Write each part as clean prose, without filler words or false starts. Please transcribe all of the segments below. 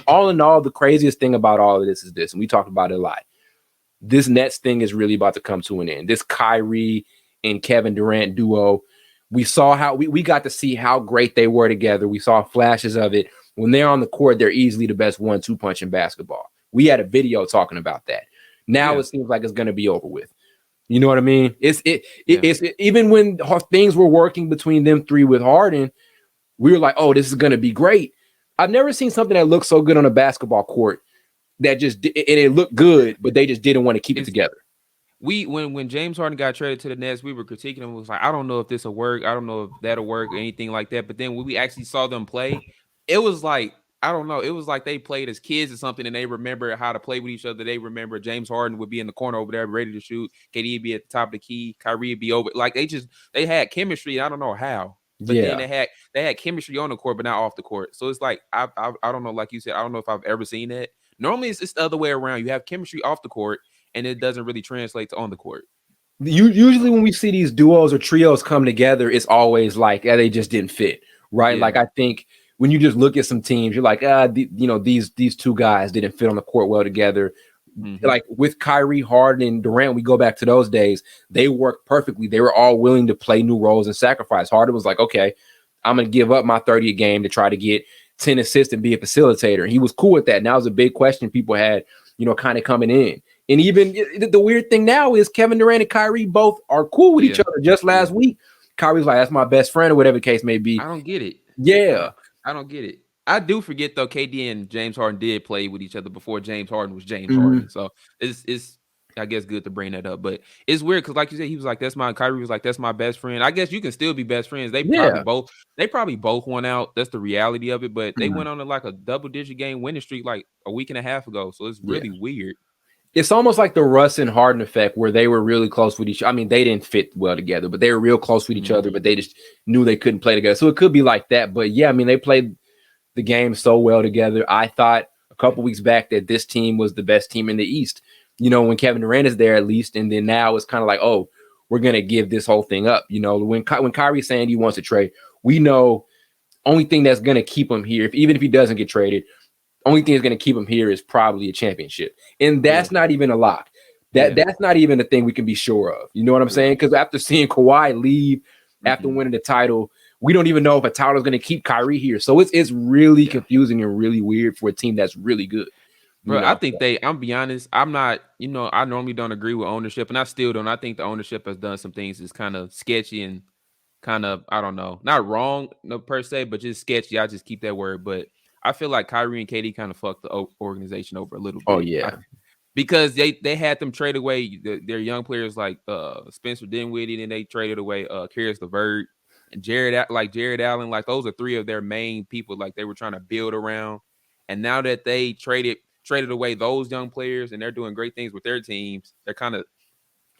all in all, the craziest thing about all of this is this, and we talked about it a lot. This Nets thing is really about to come to an end. This Kyrie and Kevin Durant duo, we saw how we got to see how great they were together. We saw flashes of it. When they're on the court, they're easily the best 1-2 punch in basketball. We had a video talking about that. Now it seems like it's going to be over with. You know what I mean? It's even when things were working between them three with Harden, we were like, oh, this is going to be great. I've never seen something that looked so good on a basketball court that just, and it looked good, but they just didn't want to keep it together. When James Harden got traded to the Nets, we were critiquing him. It was like, I don't know if this will work. I don't know if that'll work or anything like that. But then when we actually saw them play, it was like, I don't know. It was like they played as kids or something, and they remember how to play with each other. They remember James Harden would be in the corner over there ready to shoot. KD would be at the top of the key. Kyrie would be over. Like they had chemistry. I don't know how. But then they had chemistry on the court, but not off the court. So it's like I don't know. Like you said, I don't know if I've ever seen that. Normally, it's the other way around. You have chemistry off the court, and it doesn't really translate to on the court. Usually when we see these duos or trios come together, it's always like they just didn't fit, right? Like I think when you just look at some teams, you're like, these two guys didn't fit on the court well together. Mm-hmm. Like with Kyrie, Harden, and Durant, we go back to those days. They worked perfectly. They were all willing to play new roles and sacrifice. Harden was like, okay, I'm going to give up my 30 a game to try to get 10 assists and be a facilitator. And he was cool with that. And that was a big question people had, kind of coming in. And even the weird thing now is Kevin Durant and Kyrie both are cool with each other. Just last week, Kyrie's like, that's my best friend or whatever the case may be. I don't get it. Yeah. I don't get it. I do forget, though, KD and James Harden did play with each other before James Harden was James Harden. So it's I guess good to bring that up. But it's weird because, like you said, he was like, Kyrie was like, that's my best friend. I guess you can still be best friends. They probably both won out. That's the reality of it. But they went on like a double-digit game winning streak like a week and a half ago. So it's really weird. It's almost like the Russ and Harden effect where they were really close with each other. I mean, they didn't fit well together, but they were real close with each other, but they just knew they couldn't play together. So it could be like that. But yeah, I mean, they played the game so well together. I thought a couple weeks back that this team was the best team in the East, when Kevin Durant is there at least. And then now it's kind of like, oh, we're going to give this whole thing up. When Kyrie's saying he wants to trade, we know only thing that's going to keep him here, even if he doesn't get traded, only thing that's going to keep him here is probably a championship. And that's not even a lock. That's not even a thing we can be sure of. You know what I'm saying? Because after seeing Kawhi leave after winning the title, we don't even know if a title is going to keep Kyrie here. So it's really confusing and really weird for a team that's really good. Bro, I think I'm be honest, I'm not, I normally don't agree with ownership, and I still don't. I think the ownership has done some things that's kind of sketchy and kind of, I don't know, not wrong per se, but just sketchy. I just keep that word. But I feel like Kyrie and KD kind of fucked the organization over a little bit. Oh, yeah. Because they had them trade away their young players like Spencer Dinwiddie, and they traded away Karis LeVert and Jared Allen. Like those are three of their main people like they were trying to build around. And now that they traded away those young players and they're doing great things with their teams, they're kind of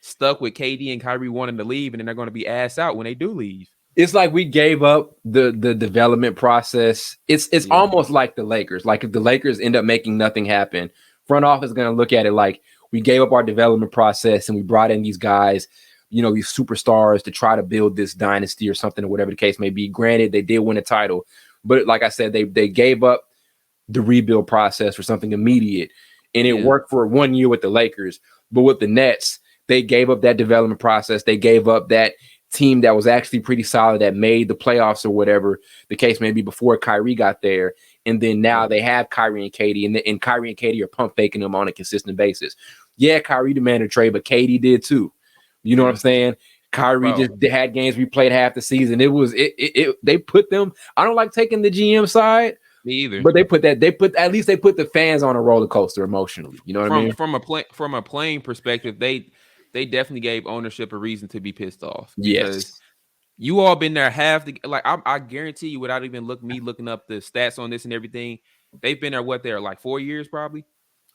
stuck with KD and Kyrie wanting to leave, and then they're going to be ass out when they do leave. It's like we gave up the development process. It's almost like the Lakers. Like if the Lakers end up making nothing happen, front office is going to look at it like we gave up our development process and we brought in these guys, these superstars to try to build this dynasty or something or whatever the case may be. Granted, they did win a title, but like I said, they gave up the rebuild process for something immediate, and it worked for 1 year with the Lakers. But with the Nets, they gave up that development process. They gave up that team that was actually pretty solid that made the playoffs or whatever the case may be before Kyrie got there. And then now they have Kyrie and KD, and Kyrie and KD are pump faking them on a consistent basis. Yeah, Kyrie demanded a trade, but KD did too. You know what I'm saying? Kyrie just had games we played half the season. They put them. I don't like taking the GM side. Me either. But they put the fans on a roller coaster emotionally. You know what I mean? From a playing perspective, they definitely gave ownership a reason to be pissed off. Yes. Because you all been there I guarantee you, without even looking up the stats on this and everything, they've been there like 4 years probably.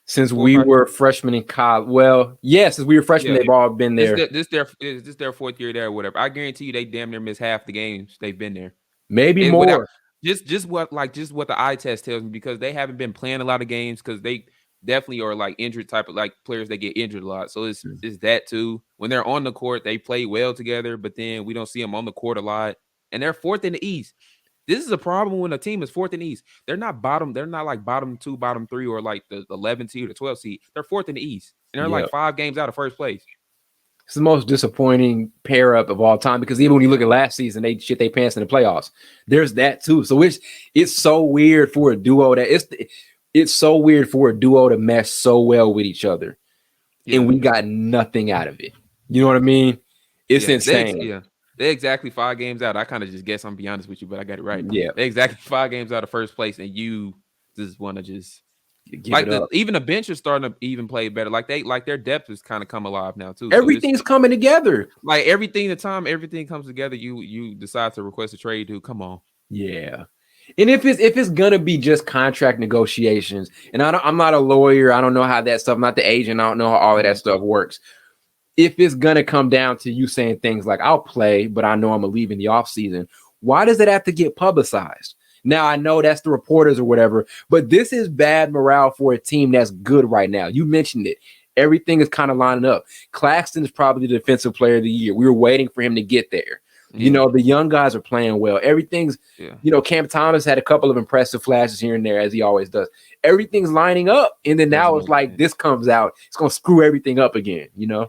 Since we were freshmen in college. Well, yes, since we were freshmen, they've all been there. This their fourth year there or whatever. I guarantee you they damn near missed half the games they've been there. Maybe more. Just what the eye test tells me, because they haven't been playing a lot of games because they definitely are like injured type of like players that get injured a lot. So it's that too. When they're on the court, they play well together, but then we don't see them on the court a lot. And they're fourth in the East. This is a problem when a team is fourth in the East. They're not bottom. They're not like bottom 2, bottom 3, or like the 11th seed or the 12th seed. They're fourth in the East, and they're like 5 games out of first place. It's the most disappointing pair up of all time because even when you look at last season, they shit they pants in the playoffs. There's that too. So it's so weird for a duo it's so weird for a duo to mesh so well with each other, and we got nothing out of it. You know what I mean? It's insane. They're exactly 5 games out. I kind of just guess, I'm be honest with you, but I got it right. Yeah, they're exactly 5 games out of first place, and you just want to just give it up. Even the bench is starting to even play better. Like their depth has kind of come alive now too. Everything's coming together. Like everything comes together, you decide to request a trade. Dude, come on. Yeah. And if it's gonna be just contract negotiations, and I'm not a lawyer, I don't know how that stuff, I'm not the agent, I don't know how all of that stuff works. If it's gonna come down to you saying things like I'll play, but I know I'm gonna leave in the offseason, why does it have to get publicized? Now I know that's the reporters or whatever, but this is bad morale for a team that's good right now. You mentioned it. Everything is kind of lining up. Claxton is probably the defensive player of the year. We were waiting for him to get there. You know, the young guys are playing well. Everything's, you know, Cam Thomas had a couple of impressive flashes here and there, as he always does. Everything's lining up. And then now it's like this comes out. It's going to screw everything up again, you know?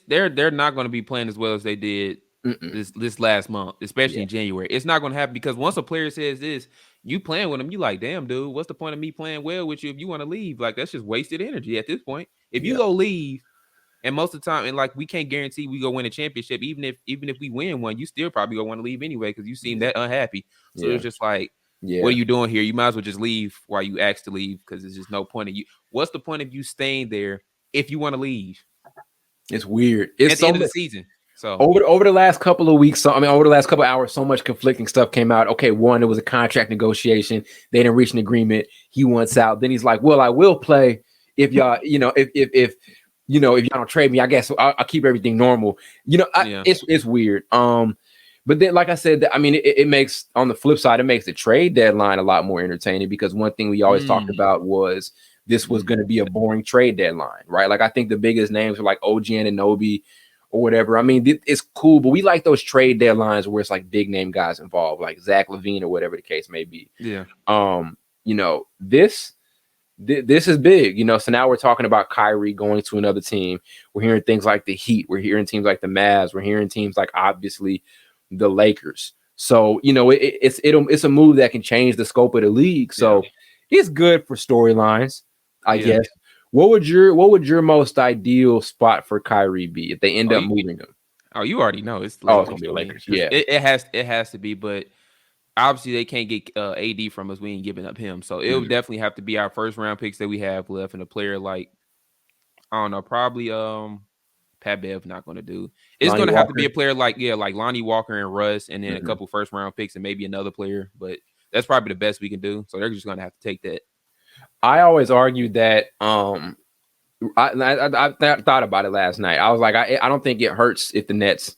They're not going to be playing as well as they did this last month, especially in January. It's not going to happen because once a player says this, you playing with him, you like, damn, dude, what's the point of me playing well with you if you want to leave? Like, that's just wasted energy at this point. If you go leave, and most of the time, and like we can't guarantee we go win a championship, even if we win one, you still probably gonna want to leave anyway because you seem that unhappy. So it's just like, what are you doing here? You might as well just leave while you ask to leave because there's just no point in you. What's the point of you staying there if you want to leave? It's weird. It's at the end of the season. So over the last couple of weeks, over the last couple of hours, so much conflicting stuff came out. Okay, one, it was a contract negotiation. They didn't reach an agreement. He wants out. Then he's like, well, I will play if y'all, if you know, if y'all don't trade me, I guess I'll keep everything normal. You know, it's weird. But then, like I said, I mean, it makes, on the flip side, it makes the trade deadline a lot more entertaining because one thing we always talked about was this was going to be a boring trade deadline, right? Like I think the biggest names were like OG Anunoby or whatever. I mean, it's cool, but we like those trade deadlines where it's like big name guys involved, like Zach LaVine or whatever the case may be. Yeah. You know, this is big, you know. So now we're talking about Kyrie going to another team. We're hearing things like the Heat. We're hearing teams like the Mavs. We're hearing teams like obviously the Lakers. So you know, it's a move that can change the scope of the league. So it's good for storylines, I guess. What would your most ideal spot for Kyrie be if they end up moving him? Oh, you already know it's gonna be the Lakers. Yeah, it has to be, but. Obviously, they can't get AD from us. We ain't giving up him. So it would definitely have to be our first round picks that we have left, and a player like, I don't know, probably Pat Bev not going to do. It's going to have to be a player like Lonnie Walker and Russ, and then a couple first round picks and maybe another player. But that's probably the best we can do. So they're just going to have to take that. I always argued that. I thought about it last night. I was like, I don't think it hurts if the Nets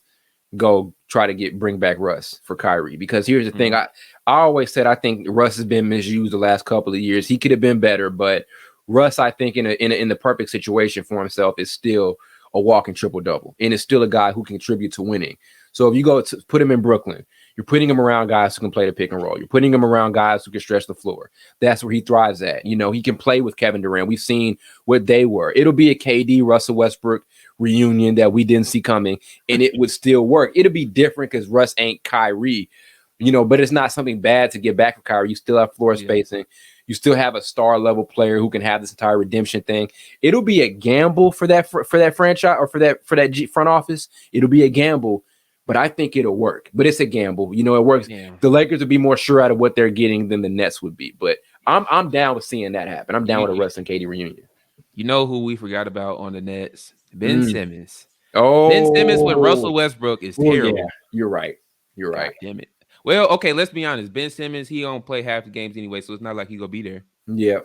go try to bring back Russ for Kyrie, because here's the thing. I always said I think Russ has been misused the last couple of years. He could have been better, but Russ, I think in the perfect situation for himself, is still a walking triple double, and is still a guy who can contribute to winning. So if you go to put him in Brooklyn, you're putting him around guys who can play the pick and roll. You're putting him around guys who can stretch the floor. That's where he thrives at. You know, he can play with Kevin Durant. We've seen what they were. It'll be a KD, Russell Westbrook reunion that we didn't see coming, and it would still work. It'll be different because Russ ain't Kyrie, you know, but it's not something bad to get back from Kyrie. You still have floor spacing. You still have a star level player who can have this entire redemption thing. It'll be a gamble for that franchise or for that front office. It'll be a gamble, but I think it'll work. But it's a gamble. You know, it works. Yeah. The Lakers would be more sure out of what they're getting than the Nets would be. But I'm down with seeing that happen. I'm down with a Russ and KD reunion. You know who we forgot about on the Nets? Ben Simmons. Oh, Ben Simmons with Russell Westbrook is terrible. Yeah. You're right. God damn it. Well, okay, let's be honest. Ben Simmons, he don't play half the games anyway, so it's not like he gonna be there. Yeah.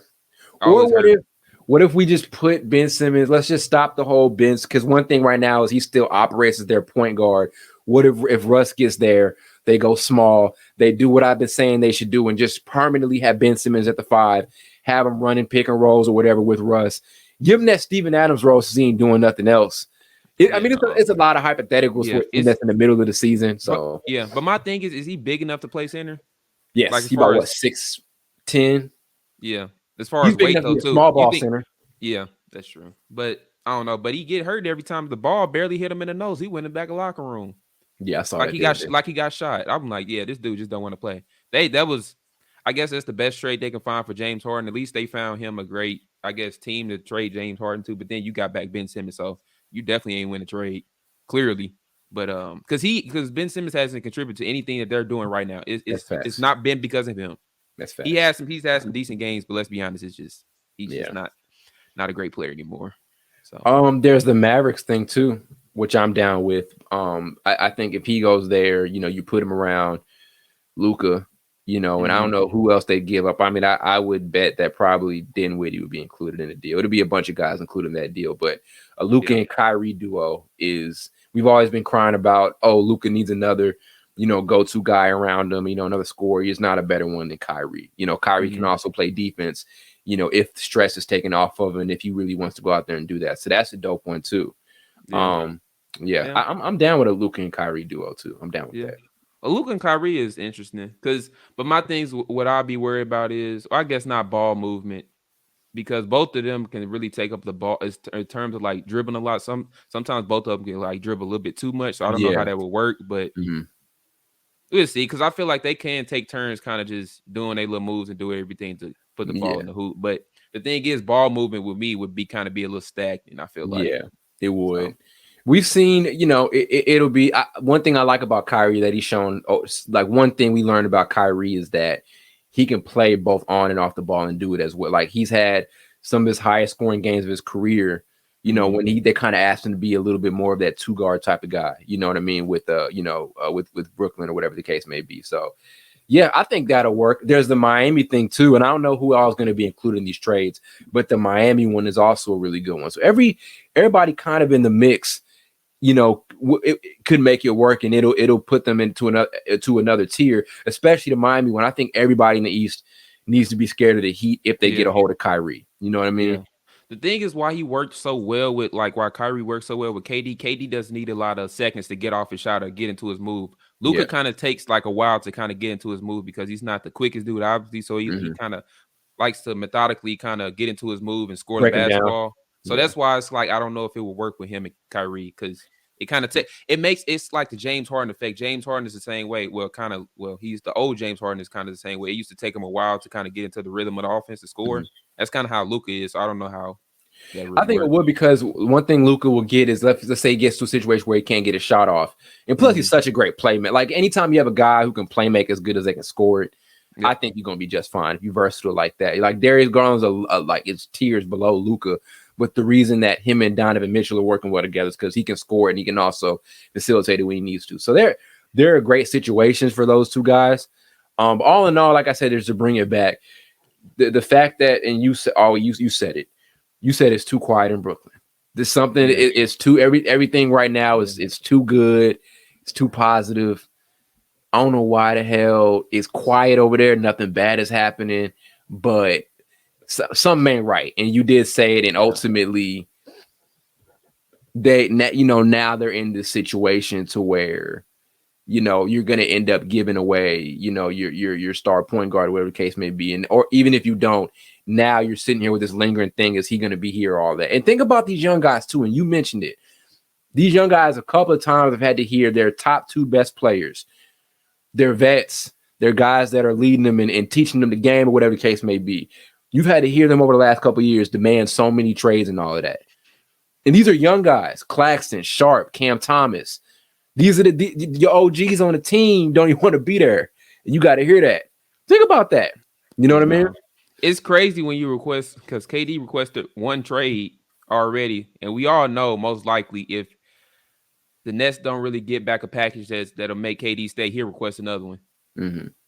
Or what if we just put Ben Simmons? Let's just stop the whole Ben, because one thing right now is he still operates as their point guard. What if Russ gets there? They go small. They do what I've been saying they should do, and just permanently have Ben Simmons at the 5, have him running pick and rolls or whatever with Russ. Give him that Steven Adams role since he ain't doing nothing else. It's a lot of hypotheticals that's in the middle of the season. So but my thing is he big enough to play center? Yes, Like as he about far what, as 6'10"? yeah, as far He's as big weight enough to though be a too. small You ball think center. yeah, that's true. But I don't know. But he get hurt every time the ball barely hit him in the nose. He went in the back of the locker room. Yeah, I saw that the other day. Like he got shot. I'm like, yeah, this dude just don't want to play. That was, I guess that's the best trade they can find for James Harden. At least they found him a great, I guess, team to trade James Harden to. But then you got back Ben Simmons, so you definitely ain't win a trade, clearly. But because Ben Simmons hasn't contributed to anything that they're doing right now. That's It's facts. not been because of him. That's facts. He's had some decent games, but let's be honest, he's just Yeah. not a great player anymore. So There's the Mavericks thing too, which I'm down with. I think if he goes there, you put him around Luka, and I don't know who else they give up. I mean, I would bet that probably Dinwiddie would be included in the deal. It'll be a bunch of guys included in that deal, but a Luka and Kyrie duo is. We've always been crying about, oh, Luka needs another, go-to guy around him, another scorer. He's not a better one than Kyrie. Kyrie can also play defense, if the stress is taken off of him, if he really wants to go out there and do that. So that's a dope one too. I'm down with a Luka and Kyrie duo too. I'm down with that. Well, Luka and Kyrie is interesting but my things, what I'll be worried about is, I guess not ball movement, because both of them can really take up the ball in terms of like dribbling a lot. Sometimes both of them can like dribble a little bit too much. So I don't know how that would work, but we'll see. Because I feel like they can take turns kind of just doing their little moves and do everything to put the ball in the hoop. But the thing is, ball movement with me would be kind of be a little stagnant. I feel like it would. So. We've seen, it'll be one thing I like about Kyrie that he's shown. Like one thing we learned about Kyrie is that he can play both on and off the ball and do it as well. Like he's had some of his highest scoring games of his career, when they kind of asked him to be a little bit more of that 2-guard type of guy, you know what I mean? With with Brooklyn or whatever the case may be. So yeah, I think that'll work. There's the Miami thing too. And I don't know who else is going to be included in these trades, but the Miami one is also a really good one. So everybody kind of in the mix, it could make it work, and it'll put them into another tier, especially the Miami one. I think everybody in the East needs to be scared of the Heat if they get a hold of Kyrie. You know what I mean? Yeah. The thing is why Kyrie worked so well with KD. KD doesn't need a lot of seconds to get off his shot or get into his move. Luka kind of takes like a while to kind of get into his move because he's not the quickest dude, obviously. So he kind of likes to methodically kind of get into his move and score the basketball. So that's why it's like I don't know if it will work with him and Kyrie, because it kind of it's like the James Harden effect. James Harden is the same way. He's the old James Harden is kind of the same way. It used to take him a while to kind of get into the rhythm of the offense to score. That's kind of how Luka is. So I don't know how that really I think works. it would, because one thing Luka will get is let's say he gets to a situation where he can't get a shot off. And plus he's such a great playmaker. Like anytime you have a guy who can play make as good as they can score it, I think you're gonna be just fine if you're versatile like that. Like Darius Garland's like it's tiers below Luka. But the reason that him and Donovan Mitchell are working well together is because he can score it and he can also facilitate it when he needs to. So there are great situations for those two guys. All in all, like I said, is to bring it back. The fact that, and you said, you said it. You said it's too quiet in Brooklyn. There's something. It's too everything right now is it's too good. It's too positive. I don't know why the hell it's quiet over there. Nothing bad is happening, but something ain't right. And you did say it, and ultimately now they're in this situation to where you're going to end up giving away your star point guard or whatever the case may be, and or even if you don't, now you're sitting here with this lingering thing, is he going to be here, all that. And think about these young guys too, and you mentioned it, these young guys a couple of times have had to hear their top two best players, their vets, their guys that are leading them and teaching them the game or whatever the case may be. You've had to hear them over the last couple of years demand so many trades and all of that. And these are young guys: Claxton, Sharp, Cam Thomas. These are your OGs on the team don't even want to be there. And you got to hear that. Think about that. You know what I mean? It's crazy when you request, because KD requested one trade already, and we all know most likely if the Nets don't really get back a package that'll make KD stay, he'll request another one.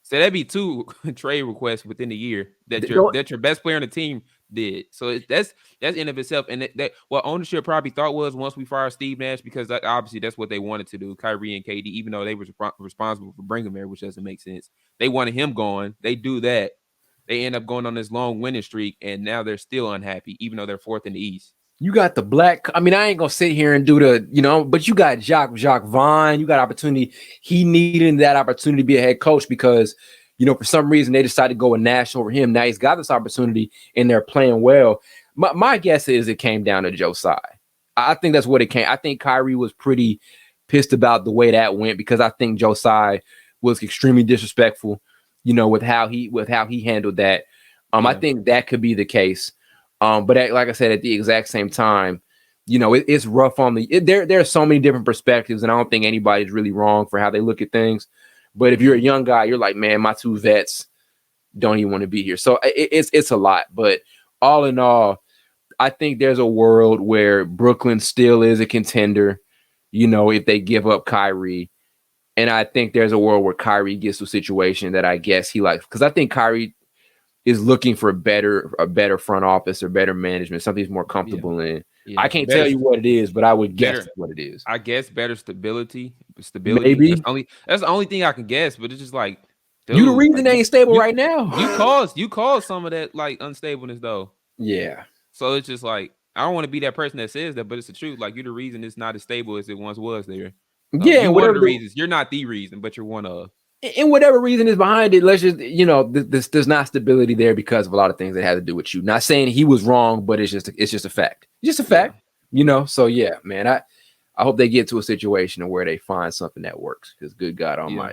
So that'd be two trade requests within a year that your best player on the team did. So that's in of itself. And that what ownership probably thought was, once we fire Steve Nash, because obviously that's what they wanted to do, Kyrie and KD, even though they were responsible for bringing him there, which doesn't make sense. They wanted him gone. They do that. They end up going on this long winning streak, and now they're still unhappy, even though they're fourth in the East. You got the black. I mean, I ain't gonna sit here and do but you got Jacques Vaughn. You got opportunity. He needed that opportunity to be a head coach because for some reason they decided to go with Nash over him. Now he's got this opportunity and they're playing well. My guess is it came down to Joe Tsai. I think that's what it came. I think Kyrie was pretty pissed about the way that went because I think Joe Tsai was extremely disrespectful, with how he handled that. I think that could be the case. But like I said, at the exact same time, it's rough on there are so many different perspectives, and I don't think anybody's really wrong for how they look at things. But if you're a young guy, you're like, man, my two vets don't even want to be here. So it's a lot. But all in all, I think there's a world where Brooklyn still is a contender, if they give up Kyrie. And I think there's a world where Kyrie gets to a situation that I guess he likes. Because I think Kyrie is looking for a better front office or better management, something he's more comfortable in. Yeah. I can't tell you what it is, but I would guess what it is. I guess better stability. Maybe. That's the only thing I can guess, but it's just like, dude, you the reason they ain't stable right now. You caused some of that like unstableness though. Yeah. So it's just like, I don't want to be that person that says that, but it's the truth. Like, you're the reason it's not as stable as it once was there. Yeah, you're one of the reasons. You're not the reason, but you're one of. And whatever reason is behind it, let's just, there's not stability there because of a lot of things that have to do with you. Not saying he was wrong, but it's just a fact. It's just a fact, So yeah, man, I hope they get to a situation where they find something that works because good God Almighty.